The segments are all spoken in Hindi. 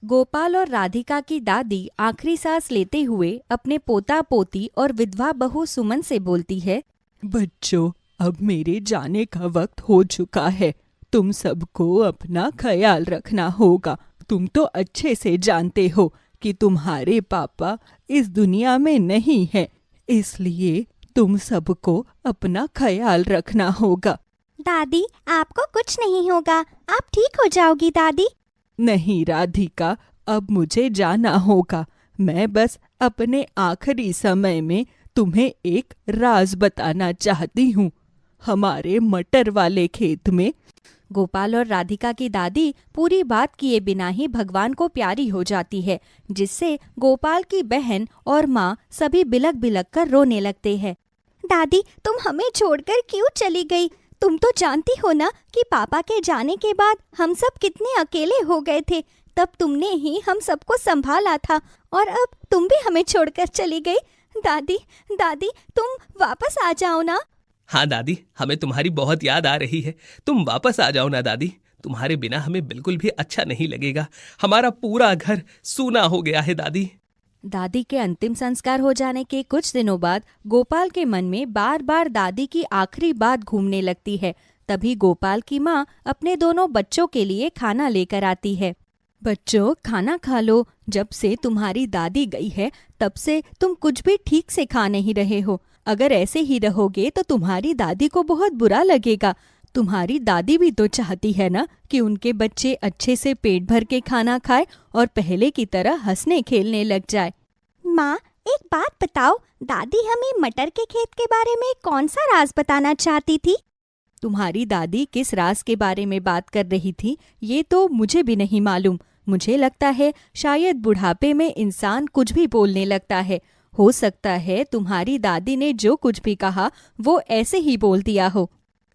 गोपाल और राधिका की दादी आखिरी सांस लेते हुए अपने पोता पोती और विधवा बहू सुमन से बोलती है। बच्चों, अब मेरे जाने का वक्त हो चुका है। तुम सबको अपना ख्याल रखना होगा। तुम तो अच्छे से जानते हो कि तुम्हारे पापा इस दुनिया में नहीं है, इसलिए तुम सबको अपना ख्याल रखना होगा। दादी, आपको कुछ नहीं होगा, आप ठीक हो जाओगी दादी। नहीं राधिका, अब मुझे जाना होगा। मैं बस अपने आखिरी समय में तुम्हें एक राज बताना चाहती हूँ। हमारे मटर वाले खेत में। गोपाल और राधिका की दादी पूरी बात किए बिना ही भगवान को प्यारी हो जाती है, जिससे गोपाल की बहन और माँ सभी बिलक बिलक कर रोने लगते हैं। दादी, तुम हमें छोड़कर क्यों चली गई? तुम तो जानती हो ना कि पापा के जाने के बाद हम सब कितने अकेले हो गए थे। तब तुमने ही हम सबको संभाला था और अब तुम भी हमें छोड़कर चली गई। दादी, दादी, तुम वापस आ जाओ ना। हाँ दादी, हमें तुम्हारी बहुत याद आ रही है। तुम वापस आ जाओ ना दादी। तुम्हारे बिना हमें बिल्कुल भी अच्छा नहीं लगेगा। हमारा पूरा घर सूना हो गया है दादी। दादी के अंतिम संस्कार हो जाने के कुछ दिनों बाद गोपाल के मन में बार बार दादी की आखिरी बात घूमने लगती है। तभी गोपाल की माँ अपने दोनों बच्चों के लिए खाना लेकर आती है। बच्चों, खाना खा लो। जब से तुम्हारी दादी गई है तब से तुम कुछ भी ठीक से खा नहीं रहे हो। अगर ऐसे ही रहोगे तो तुम्हारी दादी को बहुत बुरा लगेगा। तुम्हारी दादी भी तो चाहती है ना कि उनके बच्चे अच्छे से पेट भर के खाना खाए और पहले की तरह हंसने खेलने लग जाए। माँ, एक बात बताओ, दादी हमें मटर के खेत के बारे में कौन सा राज बताना चाहती थी? तुम्हारी दादी किस राज के बारे में बात कर रही थी ये तो मुझे भी नहीं मालूम। मुझे लगता है शायद बुढ़ापे में इंसान कुछ भी बोलने लगता है। हो सकता है तुम्हारी दादी ने जो कुछ भी कहा वो ऐसे ही बोल दिया हो।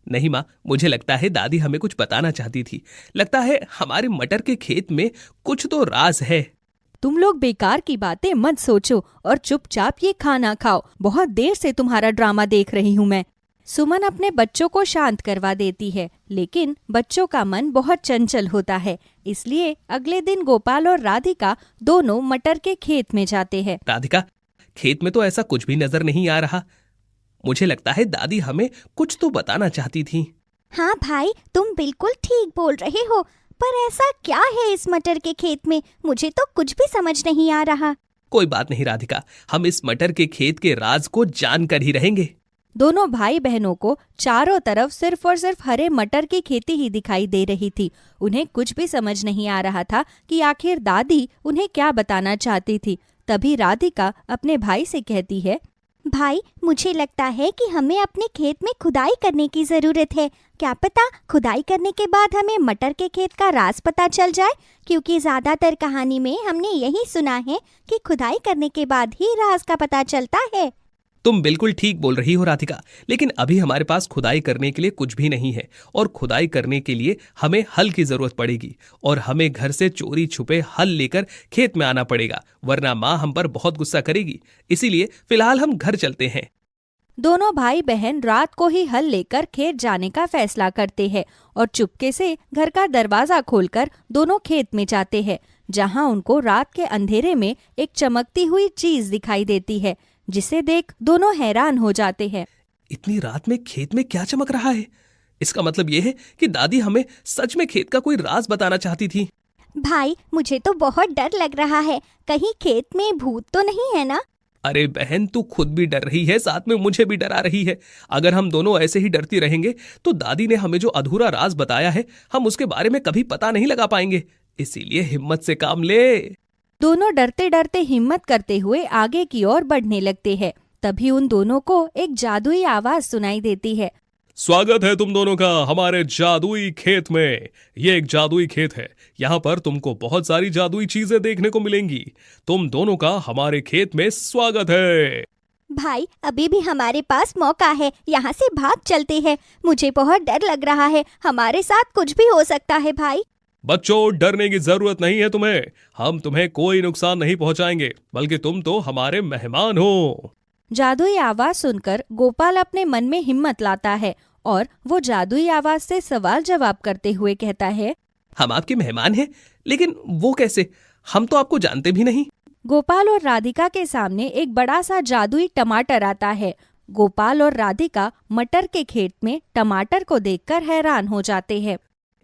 नहीं माँ, मुझे लगता है दादी हमें कुछ बताना चाहती थी। लगता है हमारे मटर के खेत में कुछ तो राज है। तुम लोग बेकार की बातें मत सोचो और चुपचाप ये खाना खाओ। बहुत देर से तुम्हारा ड्रामा देख रही हूँ मैं। सुमन अपने बच्चों को शांत करवा देती है, लेकिन बच्चों का मन बहुत चंचल होता है। इसलिए अगले दिन गोपाल और राधिका दोनों मटर के खेत में जाते हैं। राधिका, खेत में तो ऐसा कुछ भी नजर नहीं आ रहा। मुझे लगता है दादी हमें कुछ तो बताना चाहती थी। हाँ भाई, तुम बिल्कुल ठीक बोल रहे हो, पर ऐसा क्या है इस मटर के खेत में? मुझे तो कुछ भी समझ नहीं आ रहा। कोई बात नहीं राधिका, हम इस मटर के खेत के राज को जानकर ही रहेंगे। दोनों भाई बहनों को चारों तरफ सिर्फ और सिर्फ हरे मटर की खेती ही दिखाई दे रही थी। उन्हें कुछ भी समझ नहीं आ रहा था कि आखिर दादी उन्हें क्या बताना चाहती थी। तभी राधिका अपने भाई से कहती है, भाई, मुझे लगता है कि हमें अपने खेत में खुदाई करने की जरूरत है। क्या पता खुदाई करने के बाद हमें मटर के खेत का राज पता चल जाए, क्योंकि ज्यादातर कहानी में हमने यही सुना है कि खुदाई करने के बाद ही राज का पता चलता है। तुम बिल्कुल ठीक बोल रही हो राधिका, लेकिन अभी हमारे पास खुदाई करने के लिए कुछ भी नहीं है और खुदाई करने के लिए हमें हल की जरूरत पड़ेगी और हमें घर से चोरी छुपे हल लेकर खेत में आना पड़ेगा, वरना माँ हम पर बहुत गुस्सा करेगी। इसीलिए फिलहाल हम घर चलते हैं। दोनों भाई बहन रात को ही हल लेकर खेत जाने का फैसला करते हैं और चुपके से घर का दरवाजा खोलकर दोनों खेत में जाते हैं, जहां उनको रात के अंधेरे में एक चमकती हुई चीज दिखाई देती है, जिसे देख दोनों हैरान हो जाते हैं। इतनी रात में खेत में क्या चमक रहा है? इसका मतलब यह है कि दादी हमें सच में खेत का कोई राज बताना चाहती थी। भाई, मुझे तो बहुत डर लग रहा है। कहीं खेत में भूत तो नहीं है ना? अरे बहन, तू खुद भी डर रही है, साथ में मुझे भी डरा रही है। अगर हम दोनों ऐसे ही डरती रहेंगे तो दादी ने हमें जो अधूरा राज बताया है हम उसके बारे में कभी पता नहीं लगा पाएंगे। इसीलिए हिम्मत से काम ले। दोनों डरते डरते हिम्मत करते हुए आगे की ओर बढ़ने लगते हैं। तभी उन दोनों को एक जादुई आवाज सुनाई देती है। स्वागत है तुम दोनों का हमारे जादुई खेत में। ये एक जादुई खेत है। यहाँ पर तुमको बहुत सारी जादुई चीजें देखने को मिलेंगी। तुम दोनों का हमारे खेत में स्वागत है। भाई, अभी भी हमारे पास मौका है, यहाँ से भाग चलते हैं। मुझे बहुत डर लग रहा है, हमारे साथ कुछ भी हो सकता है। भाई बच्चों, डरने की जरूरत नहीं है तुम्हें। हम तुम्हें कोई नुकसान नहीं पहुंचाएंगे, बल्कि तुम तो हमारे मेहमान हो। जादुई आवाज सुनकर गोपाल अपने मन में हिम्मत लाता है और वो जादुई आवाज से सवाल जवाब करते हुए कहता है, हम आपके मेहमान हैं, लेकिन वो कैसे? हम तो आपको जानते भी नहीं। गोपाल और राधिका के सामने एक बड़ा सा जादुई टमाटर आता है। गोपाल और राधिका मटर के खेत में टमाटर को देखकर हैरान हो जाते हैं।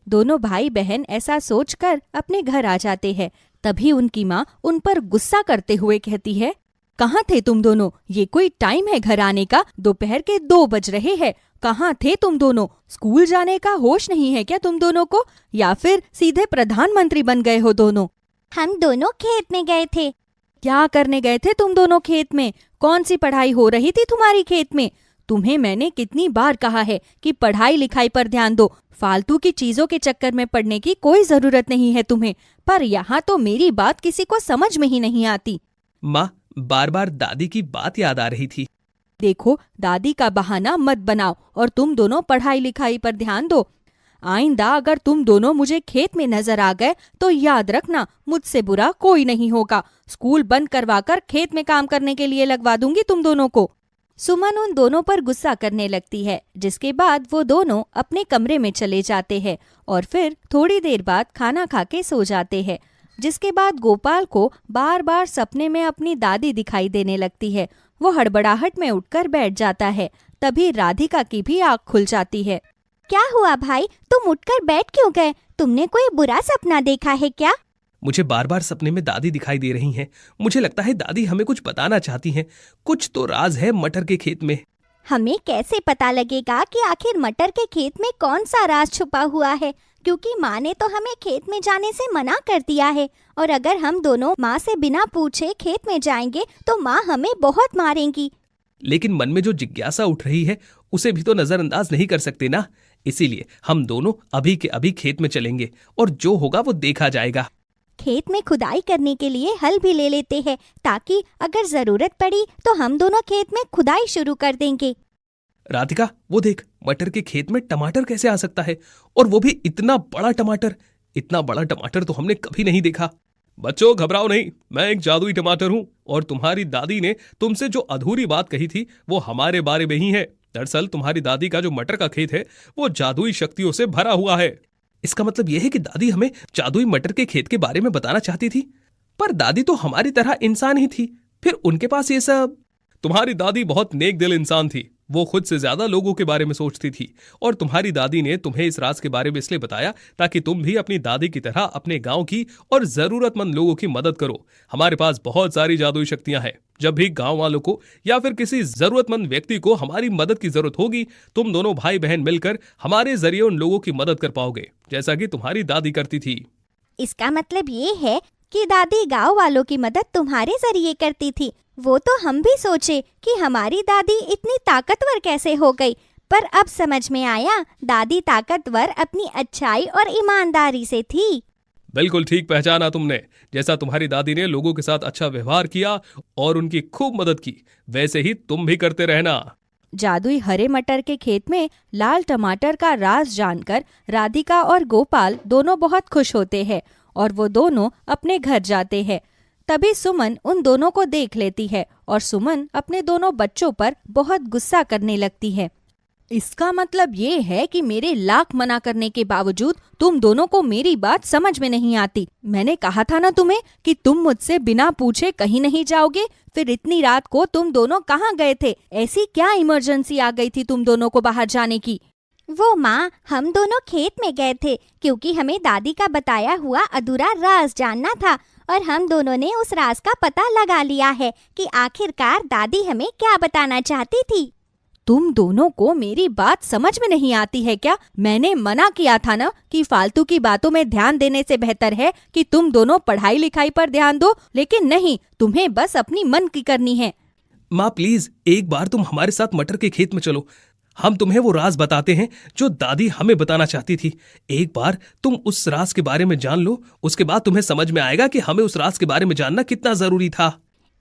दोनों भाई बहन ऐसा सोचकर अपने घर आ जाते हैं। तभी उनकी माँ उन पर गुस्सा करते हुए कहती है, कहाँ थे तुम दोनों? ये कोई टाइम है घर आने का? दोपहर के 2 बज रहे हैं। कहाँ थे तुम दोनों? स्कूल जाने का होश नहीं है क्या तुम दोनों को? या फिर सीधे प्रधानमंत्री बन गए हो दोनों? हम दोनों खेत में गए थे। क्या करने गए थे तुम दोनों खेत में? कौन सी पढ़ाई हो रही थी तुम्हारी खेत में? तुम्हें मैंने कितनी बार कहा है कि पढ़ाई लिखाई पर ध्यान दो। फालतू की चीजों के चक्कर में पड़ने की कोई जरूरत नहीं है तुम्हें। पर यहाँ तो मेरी बात किसी को समझ में ही नहीं आती। माँ, बार बार दादी की बात याद आ रही थी। देखो, दादी का बहाना मत बनाओ और तुम दोनों पढ़ाई लिखाई पर ध्यान दो। आइंदा अगर तुम दोनों मुझे खेत में नजर आ गए तो याद रखना, मुझसे बुरा कोई नहीं होगा। स्कूल बंद करवाकर खेत में काम करने के लिए लगवा दूंगी तुम दोनों को। सुमन उन दोनों पर गुस्सा करने लगती है, जिसके बाद वो दोनों अपने कमरे में चले जाते हैं और फिर थोड़ी देर बाद खाना खा के सो जाते हैं। जिसके बाद गोपाल को बार बार सपने में अपनी दादी दिखाई देने लगती है। वो हड़बड़ाहट में उठकर बैठ जाता है। तभी राधिका की भी आँख खुल जाती है। क्या हुआ भाई, तुम उठकर बैठ क्यों गए? तुमने कोई बुरा सपना देखा है क्या? मुझे बार बार सपने में दादी दिखाई दे रही हैं। मुझे लगता है दादी हमें कुछ बताना चाहती हैं। कुछ तो राज है मटर के खेत में। हमें कैसे पता लगेगा कि आखिर मटर के खेत में कौन सा राज छुपा हुआ है? क्योंकि माँ ने तो हमें खेत में जाने से मना कर दिया है, और अगर हम दोनों माँ से बिना पूछे खेत में जाएंगे तो माँ हमें बहुत मारेंगी। लेकिन मन में जो जिज्ञासा उठ रही है उसे भी तो नजरअंदाज नहीं कर सकते ना। इसीलिए हम दोनों अभी के अभी खेत में चलेंगे और जो होगा वो देखा जाएगा। खेत में खुदाई करने के लिए हल भी ले लेते हैं, ताकि अगर जरूरत पड़ी तो हम दोनों खेत में खुदाई शुरू कर देंगे। राधिका, वो देख, मटर के खेत में टमाटर कैसे आ सकता है? और वो भी इतना बड़ा टमाटर। इतना बड़ा टमाटर तो हमने कभी नहीं देखा। बच्चों, घबराओ नहीं, मैं एक जादुई टमाटर हूँ और तुम्हारी दादी ने तुमसे जो अधूरी बात कही थी वो हमारे बारे में ही है। दरअसल तुम्हारी दादी का जो मटर का खेत है वो जादुई शक्तियों से भरा हुआ है। इसका मतलब यह है कि दादी हमें जादुई मटर के खेत के बारे में बताना चाहती थी। पर दादी तो हमारी तरह इंसान ही थी, फिर उनके पास ये सब? तुम्हारी दादी बहुत नेक दिल इंसान थी। वो खुद से ज्यादा लोगों के बारे में सोचती थी और तुम्हारी दादी ने तुम्हें इस राज के बारे में इसलिए बताया ताकि तुम भी अपनी दादी की तरह अपने गांव की और जरूरतमंद लोगों की मदद करो। हमारे पास बहुत सारी जादुई शक्तियां हैं। जब भी गांव वालों को या फिर किसी जरूरतमंद व्यक्ति को हमारी मदद की जरूरत होगी, तुम दोनों भाई बहन मिलकर हमारे जरिए उन लोगों की मदद कर पाओगे, जैसा कि तुम्हारी दादी करती थी। इसका मतलब ये है कि दादी गांव वालों की मदद तुम्हारे जरिए करती थी। वो तो हम भी सोचे कि हमारी दादी इतनी ताकतवर कैसे हो गई, पर अब समझ में आया दादी ताकतवर अपनी अच्छाई और ईमानदारी से थी। बिल्कुल ठीक पहचाना तुमने। जैसा तुम्हारी दादी ने लोगों के साथ अच्छा व्यवहार किया और उनकी खूब मदद की, वैसे ही तुम भी करते रहना। जादुई हरे मटर के खेत में लाल टमाटर का राज जानकर राधिका और गोपाल दोनों बहुत खुश होते हैं और वो दोनों अपने घर जाते हैं। तभी सुमन उन दोनों को देख लेती है और सुमन अपने दोनों बच्चों पर बहुत गुस्सा करने लगती है। इसका मतलब ये है कि मेरे लाख मना करने के बावजूद तुम दोनों को मेरी बात समझ में नहीं आती। मैंने कहा था ना तुम्हें कि तुम मुझसे बिना पूछे कहीं नहीं जाओगे। फिर इतनी रात को तुम दोनों कहाँ गए थे? ऐसी क्या इमरजेंसी आ गई थी तुम दोनों को बाहर जाने की? वो माँ, हम दोनों खेत में गए थे क्योंकि हमें दादी का बताया हुआ अधूरा राज जानना था, और हम दोनों ने उस राज का पता लगा लिया है कि आखिरकार दादी हमें क्या बताना चाहती थी। तुम दोनों को मेरी बात समझ में नहीं आती है क्या? मैंने मना किया था ना कि फालतू की बातों में ध्यान देने से बेहतर है कि तुम दोनों पढ़ाई लिखाई पर ध्यान दो, लेकिन नहीं, तुम्हें बस अपनी मन की करनी है। माँ प्लीज, एक बार तुम हमारे साथ मटर के खेत में चलो। हम तुम्हें वो राज बताते हैं जो दादी हमें बताना चाहती थी। एक बार तुम उस राज के बारे में जान लो, उसके बाद तुम्हें समझ में आएगा कि हमें उस राज के बारे में जानना कितना जरूरी था।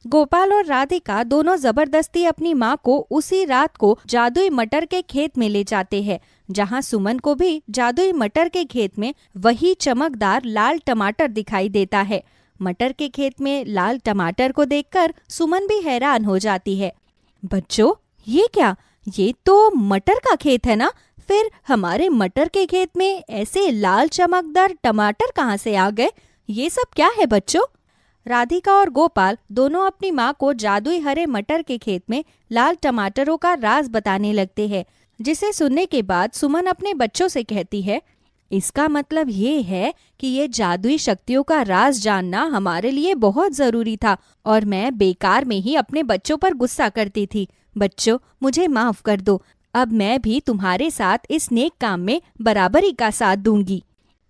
गोपाल और राधिका दोनों जबरदस्ती अपनी माँ को उसी रात को जादुई मटर के खेत में ले जाते हैं, जहाँ सुमन को भी जादुई मटर के खेत में वही चमकदार लाल टमाटर दिखाई देता है। मटर के खेत में लाल टमाटर को देखकर सुमन भी हैरान हो जाती है। बच्चों, ये क्या? ये तो मटर का खेत है ना? फिर हमारे मटर के खेत में ऐसे लाल चमकदार टमाटर कहाँ से आ गए? ये सब क्या है बच्चों? राधिका और गोपाल दोनों अपनी माँ को जादुई हरे मटर के खेत में लाल टमाटरों का राज बताने लगते हैं, जिसे सुनने के बाद सुमन अपने बच्चों से कहती है, इसका मतलब ये है कि ये जादुई शक्तियों का राज जानना हमारे लिए बहुत जरूरी था और मैं बेकार में ही अपने बच्चों पर गुस्सा करती थी। बच्चों, मुझे माफ कर दो। अब मैं भी तुम्हारे साथ इस नेक काम में बराबरी का साथ दूंगी।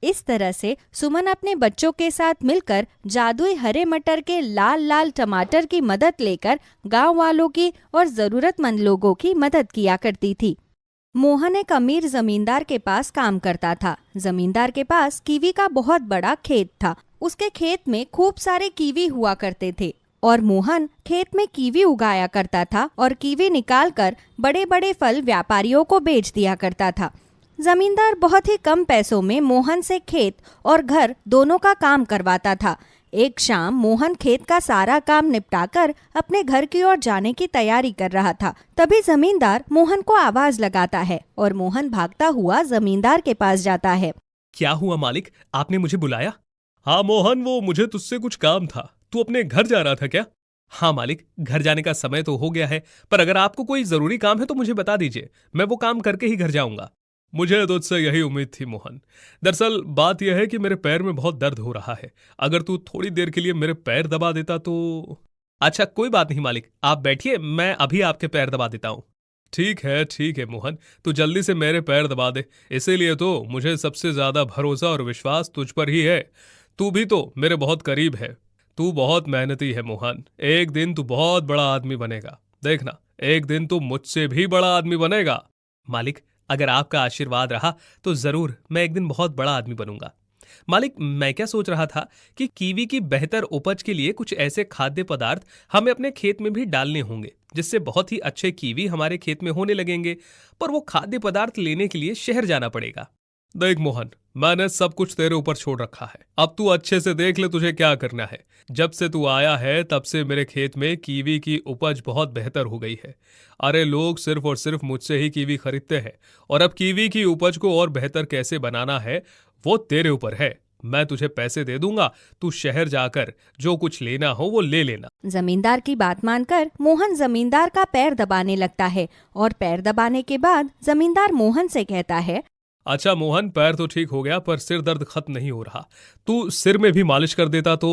इस तरह से सुमन अपने बच्चों के साथ मिलकर जादुई हरे मटर के लाल लाल टमाटर की मदद लेकर गांव वालों की और जरूरतमंद लोगों की मदद किया करती थी। मोहन एक अमीर जमींदार के पास काम करता था। जमींदार के पास कीवी का बहुत बड़ा खेत था। उसके खेत में खूब सारे कीवी हुआ करते थे और मोहन खेत में कीवी उगाया करता था और कीवी निकालकर बड़े बड़े फल व्यापारियों को बेच दिया करता था। जमींदार बहुत ही कम पैसों में मोहन से खेत और घर दोनों का काम करवाता था। एक शाम मोहन खेत का सारा काम निपटाकर अपने घर की ओर जाने की तैयारी कर रहा था। तभी जमींदार मोहन को आवाज लगाता है और मोहन भागता हुआ जमींदार के पास जाता है। क्या हुआ मालिक, आपने मुझे बुलाया? हाँ मोहन, वो मुझे तुझसे कुछ काम था। तू अपने घर जा रहा था क्या? हाँ मालिक, घर जाने का समय तो हो गया है, पर अगर आपको कोई जरूरी काम है तो मुझे बता दीजिए, मैं वो काम करके ही घर जाऊंगा। मुझे तुझसे यही उम्मीद थी मोहन। दरअसल बात यह है कि मेरे पैर में बहुत दर्द हो रहा है। अगर तू थोड़ी देर के लिए मेरे पैर दबा देता तो। अच्छा कोई बात नहीं मालिक, आप बैठिए, मैं अभी आपके पैर दबा देता हूँ। ठीक है मोहन, तू जल्दी से मेरे पैर दबा दे। इसीलिए तो मुझे सबसे ज्यादा भरोसा और विश्वास तुझ पर ही है। तू भी तो मेरे बहुत करीब है। तू बहुत मेहनती है मोहन। एक दिन तू बहुत बड़ा आदमी बनेगा। देखना, एक दिन तू मुझसे भी बड़ा आदमी बनेगा। मालिक, अगर आपका आशीर्वाद रहा तो जरूर मैं एक दिन बहुत बड़ा आदमी बनूंगा। मालिक, मैं क्या सोच रहा था कि कीवी की बेहतर उपज के लिए कुछ ऐसे खाद्य पदार्थ हमें अपने खेत में भी डालने होंगे, जिससे बहुत ही अच्छे कीवी हमारे खेत में होने लगेंगे। पर वो खाद्य पदार्थ लेने के लिए शहर जाना पड़ेगा। देख मोहन, मैंने सब कुछ तेरे ऊपर छोड़ रखा है। अब तू अच्छे से देख ले तुझे क्या करना है। जब से तू आया है तब से मेरे खेत में कीवी की उपज बहुत बेहतर हो गई है। अरे लोग सिर्फ और सिर्फ मुझसे ही कीवी खरीदते हैं, और अब कीवी की उपज को और बेहतर कैसे बनाना है वो तेरे ऊपर है। मैं तुझे पैसे दे दूंगा, तू शहर जाकर जो कुछ लेना हो वो ले लेना। जमींदार की बात मानकर मोहन जमींदार का पैर दबाने लगता है और पैर दबाने के बाद जमींदार मोहन से कहता है, अच्छा मोहन, पैर तो ठीक हो गया पर सिर दर्द खत्म नहीं हो रहा। तू सिर में भी मालिश कर देता तो।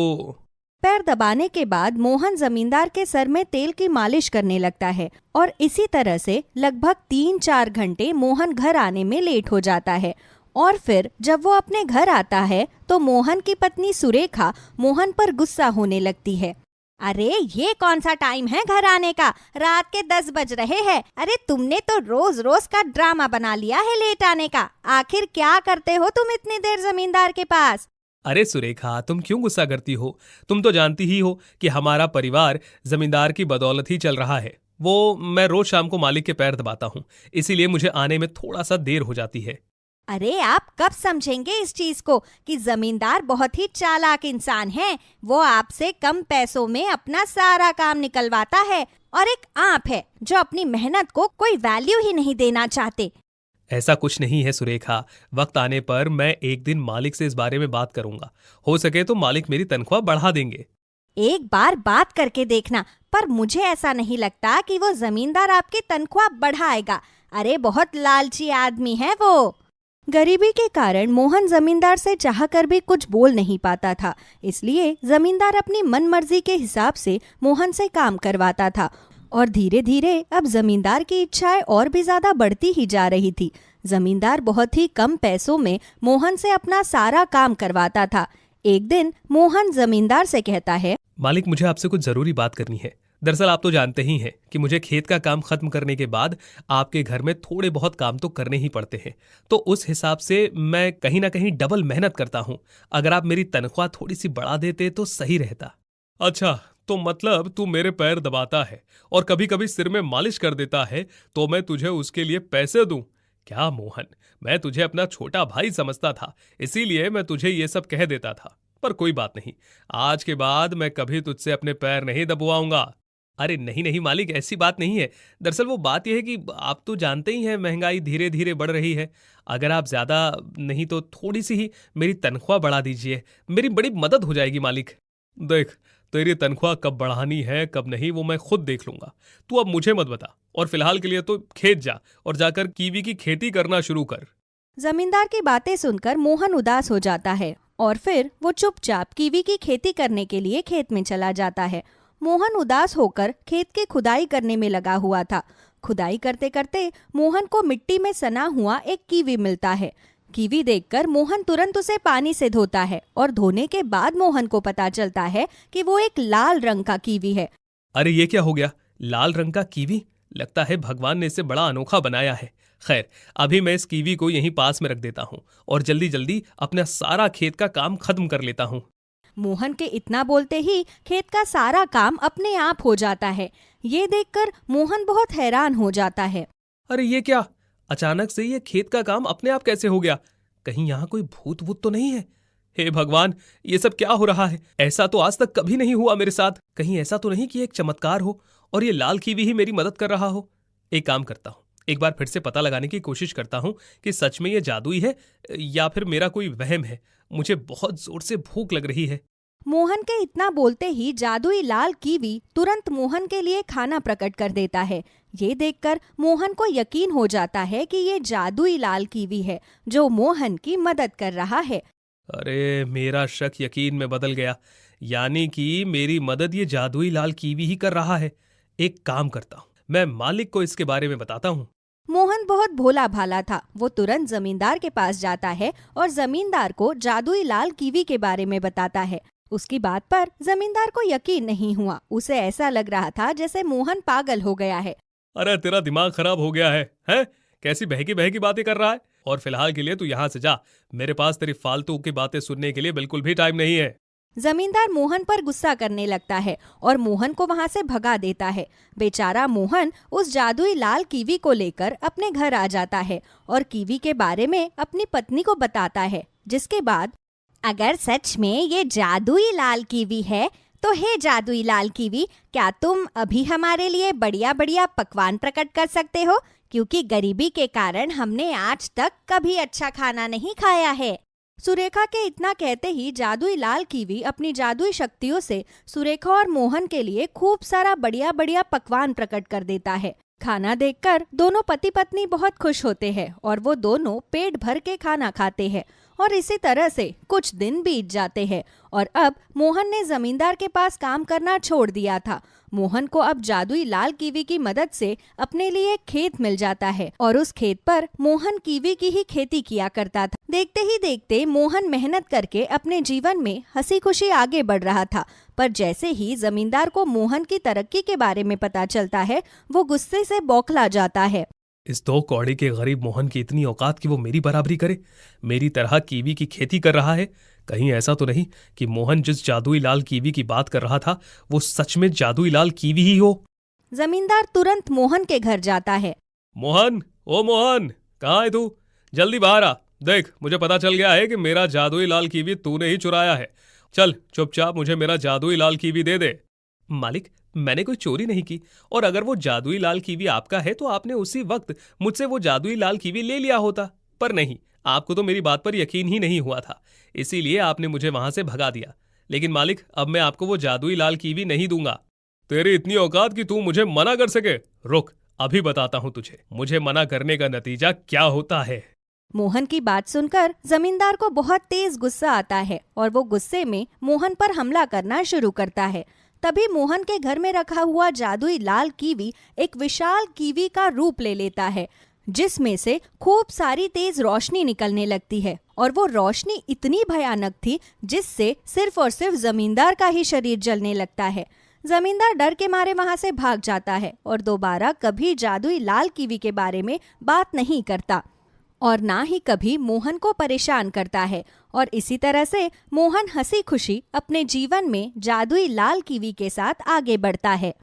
पैर दबाने के बाद मोहन जमींदार के सर में तेल की मालिश करने लगता है और इसी तरह से लगभग 3-4 घंटे मोहन घर आने में लेट हो जाता है। और फिर जब वो अपने घर आता है तो मोहन की पत्नी सुरेखा मोहन पर गुस्सा होने लगती है। अरे ये कौन सा टाइम है घर आने का? रात के 10 बज रहे हैं। अरे तुमने तो रोज रोज का ड्रामा बना लिया है लेट आने का। आखिर क्या करते हो तुम इतनी देर जमींदार के पास? अरे सुरेखा, तुम क्यों गुस्सा करती हो? तुम तो जानती ही हो कि हमारा परिवार जमींदार की बदौलत ही चल रहा है। वो मैं रोज शाम को मालिक के पैर दबाता हूँ, इसीलिए मुझे आने में थोड़ा सा देर हो जाती है। अरे आप कब समझेंगे इस चीज को कि जमींदार बहुत ही चालाक इंसान है। वो आपसे कम पैसों में अपना सारा काम निकलवाता है और एक आप है जो अपनी मेहनत को कोई वैल्यू ही नहीं देना चाहते। ऐसा कुछ नहीं है सुरेखा। वक्त आने पर मैं एक दिन मालिक से इस बारे में बात करूंगा। हो सके तो मालिक मेरी तनख्वाह बढ़ा देंगे। एक बार बात करके देखना, पर मुझे ऐसा नहीं लगता कि वो जमींदार आपकी तनख्वाह बढ़ाएगा। अरे बहुत लालची आदमी है वो। गरीबी के कारण मोहन जमींदार से चाहकर भी कुछ बोल नहीं पाता था, इसलिए जमींदार अपनी मनमर्जी के हिसाब से मोहन से काम करवाता था और धीरे धीरे अब जमींदार की इच्छाएं और भी ज्यादा बढ़ती ही जा रही थी। जमींदार बहुत ही कम पैसों में मोहन से अपना सारा काम करवाता था। एक दिन मोहन जमींदार से कहता है, मालिक, मुझे आपसे कुछ जरूरी बात करनी है। दरअसल आप तो जानते ही हैं कि मुझे खेत का काम खत्म करने के बाद आपके घर में थोड़े बहुत काम तो करने ही पड़ते हैं, तो उस हिसाब से मैं कहीं ना कहीं डबल मेहनत करता हूं। अगर आप मेरी तनख्वाह थोड़ी सी बढ़ा देते तो सही रहता। अच्छा, तो मतलब तू मेरे पैर दबाता है और कभी कभी सिर में मालिश कर देता है तो मैं तुझे उसके लिए पैसे दूं? क्या मोहन, मैं तुझे अपना छोटा भाई समझता था, इसीलिए मैं तुझे ये सब कह देता था। पर कोई बात नहीं, आज के बाद मैं कभी तुझसे अपने पैर नहीं दबवाऊंगा। अरे नहीं नहीं मालिक, ऐसी बात नहीं है। दरअसल वो बात यह है कि आप तो जानते ही हैं महंगाई धीरे धीरे बढ़ रही है। अगर आप ज्यादा नहीं तो थोड़ी सी ही मेरी तनख्वाह बढ़ा दीजिए, मेरी बड़ी मदद हो जाएगी मालिक। देख, तेरी तनख्वाह कब बढ़ानी है कब नहीं वो मैं खुद देख लूंगा। तू अब मुझे मत बता, और फिलहाल के लिए तो खेत जा और जाकर कीवी की खेती करना शुरू कर। जमींदार की बातें सुनकर मोहन उदास हो जाता है और फिर वो चुपचाप कीवी की खेती करने के लिए खेत में चला जाता है। मोहन उदास होकर खेत की खुदाई करने में लगा हुआ था। खुदाई करते करते मोहन को मिट्टी में सना हुआ एक कीवी मिलता है। कीवी देखकर मोहन तुरंत उसे पानी से धोता है और धोने के बाद मोहन को पता चलता है कि वो एक लाल रंग का कीवी है। अरे ये क्या हो गया, लाल रंग का कीवी? लगता है भगवान ने इसे बड़ा अनोखा बनाया है। खैर, अभी मैं इस कीवी को यहीं पास में रख देता हूँ और जल्दी जल्दी अपना सारा खेत का काम खत्म कर लेता हूँ। मोहन के इतना बोलते ही खेत का सारा काम अपने आप हो जाता है। ये देखकर मोहन बहुत हैरान हो जाता है। अरे ये क्या, अचानक से ये खेत का काम अपने आप कैसे हो गया? कहीं यहाँ कोई भूत वूत तो नहीं है? हे भगवान, ये सब क्या हो रहा है? ऐसा तो आज तक कभी नहीं हुआ मेरे साथ। कहीं ऐसा तो नहीं कि एक चमत्कार हो और ये लाल कीवी ही मेरी मदद कर रहा हो। एक काम करता हूँ, एक बार फिर से पता लगाने की कोशिश करता हूँ कि सच में ये जादुई है या फिर मेरा कोई वहम है। मुझे बहुत जोर से भूख लग रही है। मोहन के इतना बोलते ही जादुई लाल कीवी तुरंत मोहन के लिए खाना प्रकट कर देता है। ये देखकर मोहन को यकीन हो जाता है कि ये जादुई लाल कीवी है जो मोहन की मदद कर रहा है। अरे मेरा शक यकीन में बदल गया, यानी कि मेरी मदद ये जादुई लाल कीवी ही कर रहा है। एक काम करता हूँ, मैं मालिक को इसके बारे में बताता हूँ। मोहन बहुत भोला भाला था। वो तुरंत जमींदार के पास जाता है और जमींदार को जादुई लाल कीवी के बारे में बताता है। उसकी बात पर जमींदार को यकीन नहीं हुआ। उसे ऐसा लग रहा था जैसे मोहन पागल हो गया है। अरे तेरा दिमाग खराब हो गया है, हैं? कैसी बहकी बहकी बातें कर रहा है? और फिलहाल के लिए तू यहाँ से जा, मेरे पास तेरी फालतू की बातें सुनने के लिए बिल्कुल भी टाइम नहीं है। जमींदार मोहन पर गुस्सा करने लगता है और मोहन को वहां से भगा देता है। बेचारा मोहन उस जादुई लाल कीवी को लेकर अपने घर आ जाता है और कीवी के बारे में अपनी पत्नी को बताता है। जिसके बाद, अगर सच में ये जादुई लाल कीवी है तो हे जादुई लाल कीवी, क्या तुम अभी हमारे लिए बढ़िया बढ़िया पकवान प्रकट कर सकते हो? क्योंकि गरीबी के कारण हमने आज तक कभी अच्छा खाना नहीं खाया है। सुरेखा के इतना कहते ही जादुई लाल कीवी अपनी जादुई शक्तियों से सुरेखा और मोहन के लिए खूब सारा बढ़िया बढ़िया पकवान प्रकट कर देता है। खाना देखकर दोनों पति पत्नी बहुत खुश होते हैं और वो दोनों पेट भर के खाना खाते हैं। और इसी तरह से कुछ दिन बीत जाते हैं और अब मोहन ने जमींदार के पास काम करना छोड़ दिया था। मोहन को अब जादुई लाल कीवी की मदद से अपने लिए एक खेत मिल जाता है और उस खेत पर मोहन कीवी की ही खेती किया करता था। देखते ही देखते मोहन मेहनत करके अपने जीवन में हंसी खुशी आगे बढ़ रहा था। पर जैसे ही जमींदार को मोहन की तरक्की के बारे में पता चलता है, वो गुस्से से बौखला जाता है। इस 2 कौड़ी के गरीब मोहन की इतनी औकात कि वो मेरी बराबरी करे, मेरी तरह कीवी की खेती कर रहा है। कहीं ऐसा तो नहीं कि मोहन जिस जादुई लाल कीवी की बात कर रहा था वो सच में जादुई लाल कीवी ही हो? जमींदार तुरंत मोहन के घर जाता है। मोहन, ओ मोहन, कहाँ है तू? जल्दी बाहर आ। देख, मुझे पता चल गया है कि मेरा जादुई लाल कीवी तूने ही चुराया है। चल चुपचाप मुझे मेरा जादुई लाल कीवी दे दे। मालिक, मैंने कोई चोरी नहीं की, और अगर वो जादुई लाल कीवी आपका है तो आपने उसी वक्त मुझसे वो जादुई लाल कीवी ले लिया होता। पर नहीं, आपको तो मेरी बात पर यकीन ही नहीं हुआ था, इसीलिए आपने मुझे वहां से भगा दिया। लेकिन मालिक, अब मैं आपको वो जादुई लाल कीवी नहीं दूंगा। तेरी इतनी औकात कि तू मुझे मना कर सके? रुक, अभी बताता हूं तुझे मुझे मना करने का नतीजा क्या होता है। मोहन की बात सुनकर जमींदार को बहुत तेज गुस्सा आता है और वो गुस्से में मोहन पर हमला करना शुरू करता है। तभी मोहन के घर में रखा हुआ जादुई लाल कीवी एक विशाल कीवी का रूप ले लेता है, जिसमें से खूब सारी तेज रोशनी निकलने लगती है और वो रोशनी इतनी भयानक थी जिससे सिर्फ और सिर्फ जमींदार का ही शरीर जलने लगता है। जमींदार डर के मारे वहां से भाग जाता है और दोबारा कभी जादुई लाल कीवी के बारे में बात नहीं करता और ना ही कभी मोहन को परेशान करता है। और इसी तरह से मोहन हंसी खुशी अपने जीवन में जादुई लाल कीवी के साथ आगे बढ़ता है।